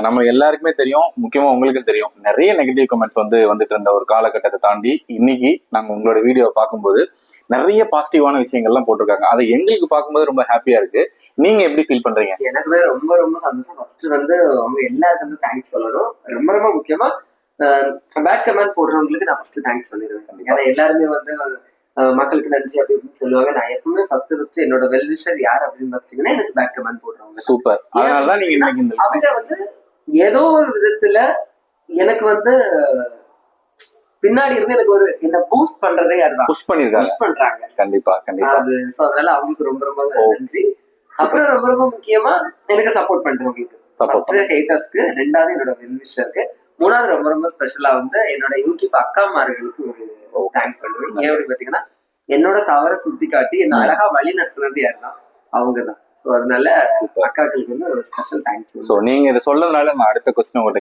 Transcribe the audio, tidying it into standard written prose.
நம்ம எல்லாருக்குமே தெரியும், முக்கியமா உங்களுக்கும் தெரியும், நிறைய நெகட்டிவ் கமெண்ட்ஸ் வந்துட்டு இருந்த ஒரு காலகட்டத்தை தாண்டி இன்னைக்கு நாங்க உங்களோட வீடியோவை பார்க்கும்போது நிறைய பாசிட்டிவான விஷயங்கள்லாம் போட்டிருக்காங்க. அதை எங்களுக்கு பார்க்கும்போது ரொம்ப ஹாப்பியா இருக்கு. நீங்க எப்படி ஃபீல் பண்றீங்க? எனக்குமே ரொம்ப ரொம்ப சந்தோஷம். ஃபர்ஸ்ட் அவங்க எல்லாருக்கும் தேங்க்ஸ் சொல்லணும். ரொம்ப ரொம்ப முக்கியமா பேட் கமெண்ட் போடுறவங்களுக்கு நான் ஃபர்ஸ்ட் தேங்க்ஸ் சொல்லிடுவேன். ஏன்னா எல்லாருமே மக்களுக்கு நன்றி அப்படின்னு சொல்லுவாங்க. நான் எப்பவுமே ஃபர்ஸ்ட் என்னோட வெல்விஷர் யார் அப்படின்னு பார்த்தீங்கன்னா எனக்கு பேட் கமெண்ட் போடுறவங்க. சூப்பர். அதனாலதான் நீங்க அவங்க ஏதோ ஒரு விதத்துல எனக்கு பின்னாடி இருந்து எனக்கு என்ன பூஸ்ட் பண்றதே அதுதான். புஷ் பண்றாங்க. கண்டிப்பா கண்டிப்பா. அதனால அவங்களுக்கு ரொம்ப ரொம்ப நன்றி. அப்புறம் ரொம்ப ரொம்ப முக்கியமா எனக்கு சப்போர்ட் பண்றவங்களுக்கு, ஃபர்ஸ்ட் ஹேட்டர்ஸ்க்கு, ரெண்டாவது என்னோட வெல்விஷருக்கு, மூணாவது ரொம்ப ரொம்ப ஸ்பெஷலா என்னோட யூடியூப் அக்காமார்களுக்கு ஒரு தேங்க் பண்ணுவேன். ஏன் அப்படி பாத்தீங்கன்னா என்னோட தவறை சுத்தி காட்டி என்ன அழகா வழி நடத்துனது யாருன்னா அவங்கதான். சோ அதனால அக்காக்களுக்கு ஒரு ஸ்பெஷல் தேங்க்ஸ். சோ நீங்க இதை சொல்லனால நான் அடுத்த கொஸ்டின்